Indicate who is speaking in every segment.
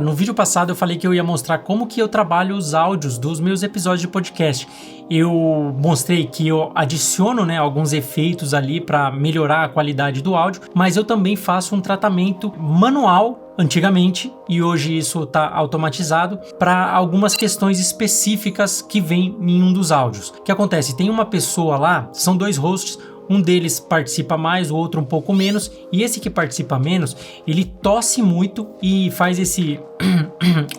Speaker 1: no vídeo passado eu falei que eu ia mostrar como que eu trabalho os áudios dos meus episódios de podcast. Eu mostrei que eu adiciono, né, alguns efeitos ali para melhorar a qualidade do áudio, mas eu também faço um tratamento manual antigamente, e hoje isso está automatizado, para algumas questões específicas que vem em um dos áudios. O que acontece? Tem uma pessoa lá, são 2 hosts, um deles participa mais, o outro um pouco menos, e esse que participa menos, ele tosse muito e faz esse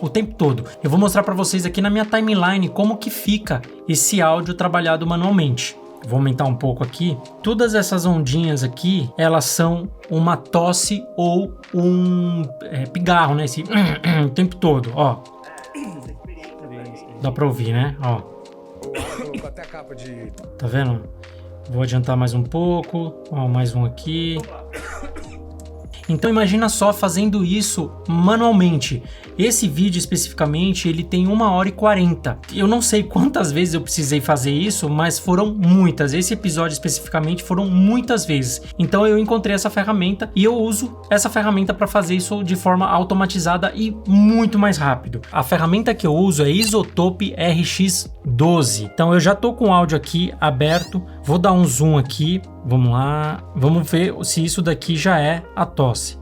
Speaker 1: o tempo todo. Eu vou mostrar para vocês aqui na minha timeline como que fica esse áudio trabalhado manualmente. Vou aumentar um pouco aqui. Todas essas ondinhas aqui, elas são uma tosse ou um pigarro, né? Esse o tempo todo, ó. Dá pra ouvir, né? Ó. Tá vendo? Vou adiantar mais um pouco. Ó, mais um aqui. Então imagina só fazendo isso manualmente. Esse vídeo especificamente, ele tem 1h40. Eu não sei quantas vezes eu precisei fazer isso, mas foram muitas. Esse episódio especificamente foram muitas vezes. Então eu encontrei essa ferramenta e eu uso essa ferramenta para fazer isso de forma automatizada e muito mais rápido. A ferramenta que eu uso é Isotope RX12. Então eu já tô com o áudio aqui aberto. Vou dar um zoom aqui. Vamos lá. Vamos ver se isso daqui já é a tosse.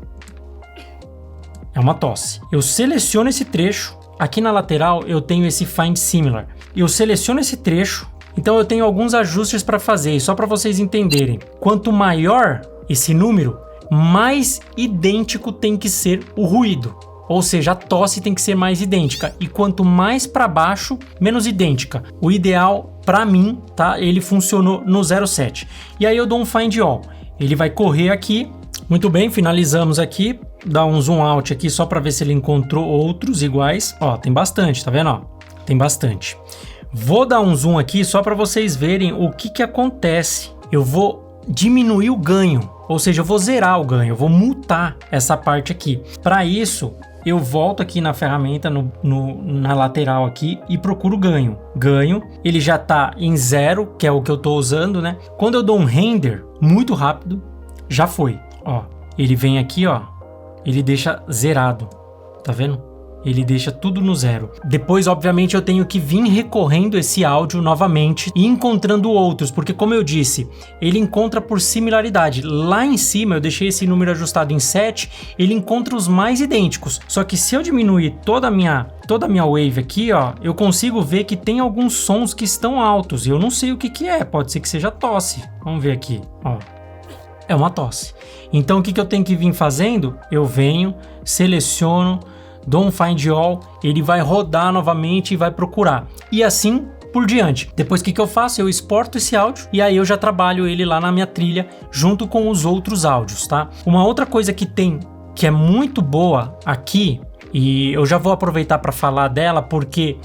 Speaker 1: É uma tosse. Eu seleciono esse trecho. Aqui na lateral eu tenho esse Find Similar. Eu seleciono esse trecho. Então eu tenho alguns ajustes para fazer. E só para vocês entenderem. Quanto maior esse número, mais idêntico tem que ser o ruído. Ou seja, a tosse tem que ser mais idêntica. E quanto mais para baixo, menos idêntica. O ideal para mim, tá? Ele funcionou no 07. E aí eu dou um Find All. Ele vai correr aqui. Muito bem, finalizamos aqui. Dá um zoom out aqui só para ver se ele encontrou outros iguais. Ó, tem bastante, tá vendo? Ó, tem bastante. Vou dar um zoom aqui só para vocês verem o que acontece. Eu vou diminuir o ganho. Ou seja, eu vou zerar o ganho. Eu vou mutar essa parte aqui. Para isso, eu volto aqui na ferramenta, na lateral aqui e procuro ganho. Ganho, ele já tá em 0, que é o que eu tô usando, né? Quando eu dou um render muito rápido, já foi. Ó, ele vem aqui, ó, ele deixa zerado, tá vendo? Ele deixa tudo no 0. Depois, obviamente, eu tenho que vir recorrendo esse áudio novamente e encontrando outros, porque como eu disse, ele encontra por similaridade. Lá em cima, eu deixei esse número ajustado em 7, ele encontra os mais idênticos. Só que se eu diminuir toda a minha wave aqui, ó, eu consigo ver que tem alguns sons que estão altos e eu não sei o que é, pode ser que seja tosse. Vamos ver aqui, ó. É uma tosse. Então, o que eu tenho que vir fazendo? Eu venho, seleciono, dou um Find All, ele vai rodar novamente e vai procurar. E assim por diante. Depois o que eu faço? Eu exporto esse áudio e aí eu já trabalho ele lá na minha trilha junto com os outros áudios, tá? Uma outra coisa que tem, que é muito boa aqui, e eu já vou aproveitar para falar dela porque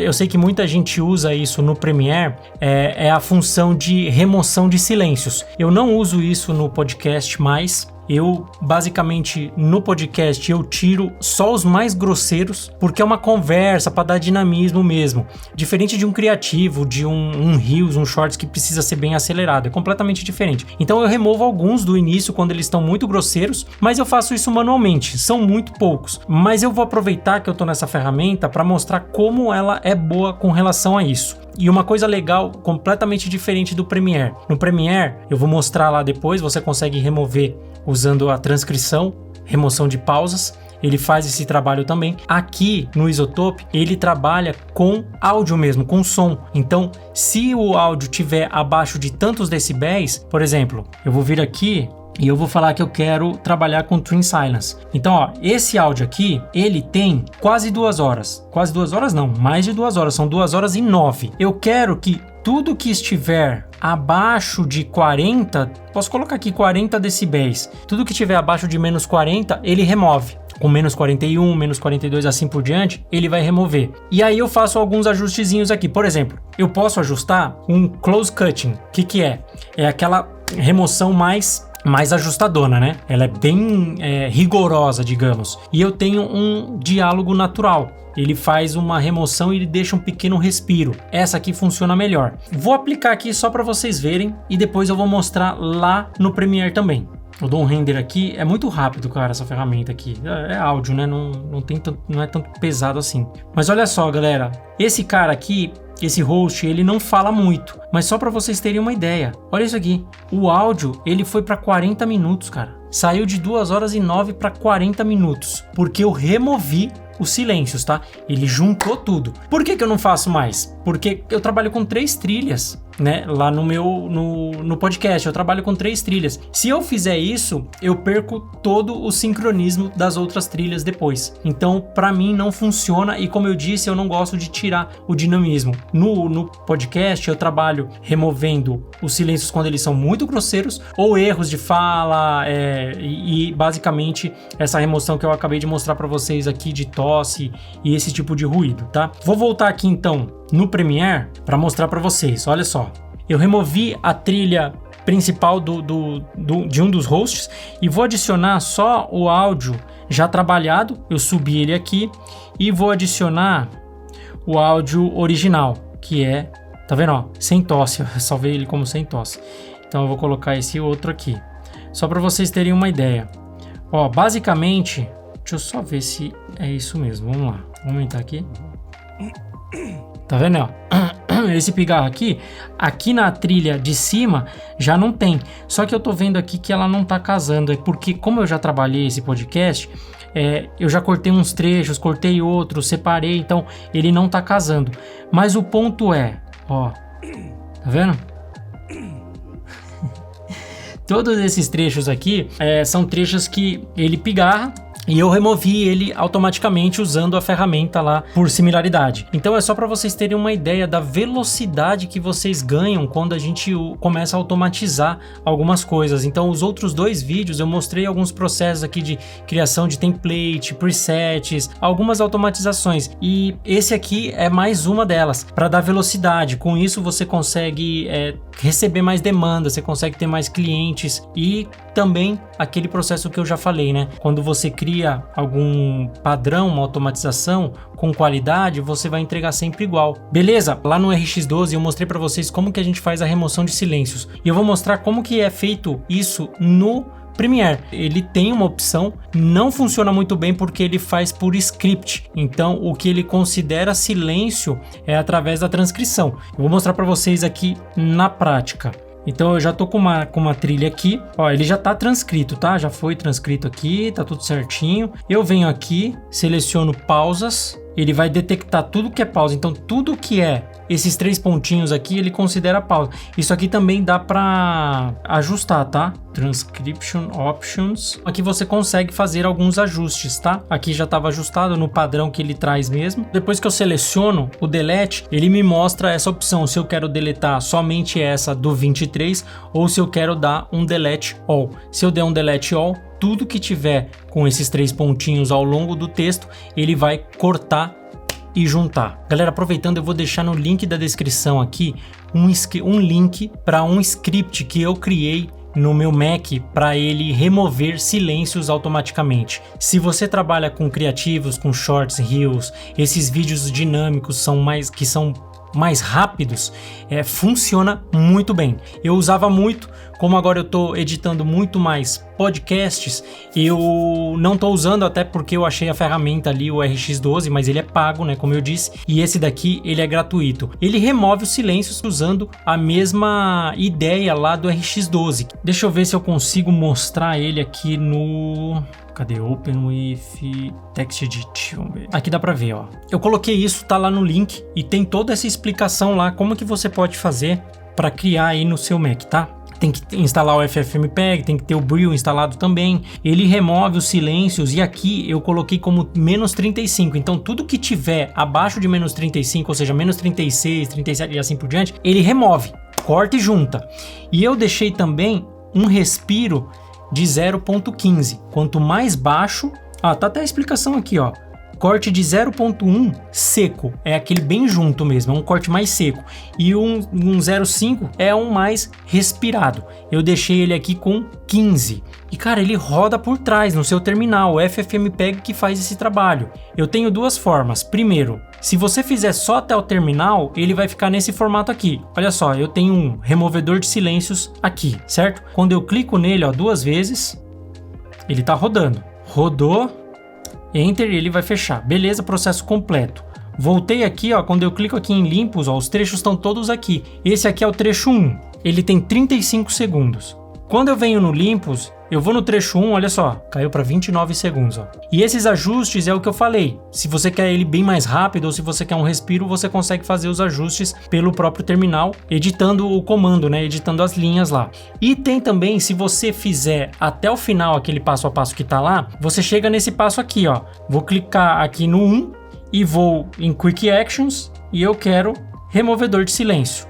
Speaker 1: eu sei que muita gente usa isso no Premiere, é a função de remoção de silêncios. Eu não uso isso no podcast mais. Eu, basicamente, no podcast, eu tiro só os mais grosseiros, porque é uma conversa para dar dinamismo mesmo. Diferente de um criativo, de um Reels, um Shorts que precisa ser bem acelerado. É completamente diferente. Então eu removo alguns do início quando eles estão muito grosseiros, mas eu faço isso manualmente. São muito poucos. Mas eu vou aproveitar que eu tô nessa ferramenta para mostrar como ela é boa com relação a isso. E uma coisa legal, completamente diferente do Premiere. No Premiere, eu vou mostrar lá depois, você consegue remover usando a transcrição, remoção de pausas, ele faz esse trabalho também. Aqui no Isotope, ele trabalha com áudio mesmo, com som. Então, se o áudio tiver abaixo de tantos decibéis, por exemplo, eu vou vir aqui e eu vou falar que eu quero trabalhar com Twin Silence. Então, ó, esse áudio aqui, ele tem quase 2 horas. Quase 2 horas não, mais de 2 horas, são 2h09. Eu quero que tudo que estiver abaixo de 40, posso colocar aqui 40 decibéis, tudo que estiver abaixo de menos 40, ele remove. Com menos 41, menos 42, assim por diante, ele vai remover. E aí eu faço alguns ajustezinhos aqui. Por exemplo, eu posso ajustar um close cutting. O que é? É aquela remoção mais ajustadona, né? Ela é bem rigorosa, digamos. E eu tenho um diálogo natural. Ele faz uma remoção e ele deixa um pequeno respiro. Essa aqui funciona melhor. Vou aplicar aqui só para vocês verem e depois eu vou mostrar lá no Premiere também. Eu dou um render aqui, é muito rápido, cara, essa ferramenta aqui. É áudio, né? Não é tanto pesado assim. Mas olha só, galera, esse cara aqui, esse host, ele não fala muito, mas só para vocês terem uma ideia. Olha isso aqui, o áudio, ele foi para 40 minutos, cara. Saiu de 2h09 para 40 minutos, porque eu removi os silêncios, tá? Ele juntou tudo. Por que eu não faço mais? Porque eu trabalho com 3 trilhas, né? Lá no podcast, eu trabalho com 3 trilhas. Se eu fizer isso, eu perco todo o sincronismo das outras trilhas depois. Então, pra mim, não funciona e, como eu disse, eu não gosto de tirar o dinamismo. No podcast, eu trabalho removendo os silêncios quando eles são muito grosseiros ou erros de fala e basicamente essa remoção que eu acabei de mostrar pra vocês aqui de tosse e esse tipo de ruído, tá? Vou voltar aqui, então, no Premiere para mostrar para vocês. Olha só, eu removi a trilha principal de um dos hosts e vou adicionar só o áudio já trabalhado. Eu subi ele aqui e vou adicionar o áudio original, que é, tá vendo, ó, sem tosse. Eu salvei ele como sem tosse. Então eu vou colocar esse outro aqui, só para vocês terem uma ideia. Ó, basicamente, deixa eu só ver se é isso mesmo. Vamos lá, vou aumentar aqui. Tá vendo, ó? Esse pigarro aqui na trilha de cima já não tem. Só que eu tô vendo aqui que ela não tá casando. É porque, como eu já trabalhei esse podcast, eu já cortei uns trechos, cortei outros, separei, então ele não tá casando. Mas o ponto é, ó, tá vendo? Todos esses trechos aqui são trechos que ele pigarra e eu removi ele automaticamente usando a ferramenta lá por similaridade. Então é só para vocês terem uma ideia da velocidade que vocês ganham quando a gente começa a automatizar algumas coisas. Então os outros 2 vídeos eu mostrei alguns processos aqui de criação de template, presets, algumas automatizações. E esse aqui é mais uma delas, para dar velocidade. Com isso você consegue receber mais demanda, você consegue ter mais clientes e também aquele processo que eu já falei, né? Quando você cria algum padrão, uma automatização com qualidade, você vai entregar sempre igual. Beleza? Lá no RX12 eu mostrei para vocês como que a gente faz a remoção de silêncios. E eu vou mostrar como que é feito isso no Premiere. Ele tem uma opção, não funciona muito bem porque ele faz por script. Então, o que ele considera silêncio é através da transcrição. Eu vou mostrar para vocês aqui na prática. Então eu já tô com uma trilha aqui, ó, ele já tá transcrito, tá? Já foi transcrito aqui, tá tudo certinho. Eu venho aqui, seleciono pausas, ele vai detectar tudo que é pausa. Então tudo que é esses 3 pontinhos aqui, ele considera pausa. Isso aqui também dá para ajustar, tá? Transcription Options. Aqui você consegue fazer alguns ajustes, tá? Aqui já estava ajustado no padrão que ele traz mesmo. Depois que eu seleciono o Delete, ele me mostra essa opção. Se eu quero deletar somente essa do 23 ou se eu quero dar um Delete All. Se eu der um Delete All, tudo que tiver com esses 3 pontinhos ao longo do texto, ele vai cortar e juntar. Galera, aproveitando, eu vou deixar no link da descrição aqui um link para um script que eu criei no meu Mac para ele remover silêncios automaticamente. Se você trabalha com criativos, com shorts, reels, esses vídeos dinâmicos são mais rápidos, funciona muito bem. Eu usava muito, como agora eu tô editando muito mais podcasts, eu não tô usando até porque eu achei a ferramenta ali, o RX12, mas ele é pago, né, como eu disse, e esse daqui ele é gratuito. Ele remove os silêncios usando a mesma ideia lá do RX12. Deixa eu ver se eu consigo mostrar ele aqui no... Cadê? Open with Text Edit. Vamos ver. Aqui dá pra ver, ó. Eu coloquei isso, tá lá no link e tem toda essa explicação lá, como que você pode fazer para criar aí no seu Mac, tá? Tem que instalar o FFmpeg, tem que ter o Brill instalado também. Ele remove os silêncios e aqui eu coloquei como menos 35. Então tudo que tiver abaixo de menos 35, ou seja, menos 36, 37 e assim por diante, ele remove, corta e junta. E eu deixei também um respiro de 0.15. Quanto mais baixo, tá até a explicação aqui, ó. Corte de 0.1 seco, é aquele bem junto mesmo, é um corte mais seco. E um 0.5 é um mais respirado. Eu deixei ele aqui com 15. E cara, ele roda por trás no seu terminal, o FFmpeg que faz esse trabalho. Eu tenho duas formas. Primeiro, se você fizer só até o terminal, ele vai ficar nesse formato aqui. Olha só, eu tenho um removedor de silêncios aqui, certo? Quando eu clico nele, ó, 2 vezes, ele tá rodando. Rodou, Enter e ele vai fechar. Beleza, processo completo. Voltei aqui, ó, quando eu clico aqui em limpos, ó, os trechos estão todos aqui. Esse aqui é o trecho 1, ele tem 35 segundos. Quando eu venho no limpos, eu vou no trecho 1, olha só, caiu para 29 segundos. Ó. E esses ajustes é o que eu falei. Se você quer ele bem mais rápido ou se você quer um respiro, você consegue fazer os ajustes pelo próprio terminal, editando o comando, né? Editando as linhas lá. E tem também, se você fizer até o final aquele passo a passo que tá lá, você chega nesse passo aqui, ó. Vou clicar aqui no 1 e vou em Quick Actions e eu quero removedor de silêncio.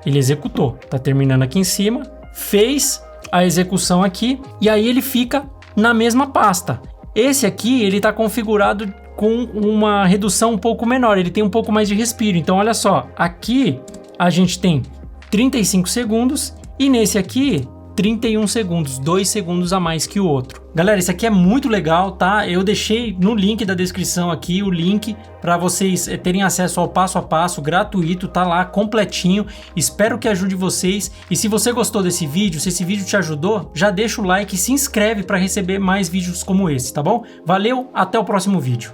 Speaker 1: Ele executou, tá terminando aqui em cima, fez a execução aqui e aí ele fica na mesma pasta. Esse aqui ele está configurado com uma redução um pouco menor, ele tem um pouco mais de respiro. Então olha só, aqui a gente tem 35 segundos e nesse aqui 31 segundos, 2 segundos a mais que o outro. Galera, isso aqui é muito legal, tá? Eu deixei no link da descrição aqui o link para vocês terem acesso ao passo a passo gratuito, tá lá completinho. Espero que ajude vocês. E se você gostou desse vídeo, se esse vídeo te ajudou, já deixa o like e se inscreve para receber mais vídeos como esse, tá bom? Valeu, até o próximo vídeo.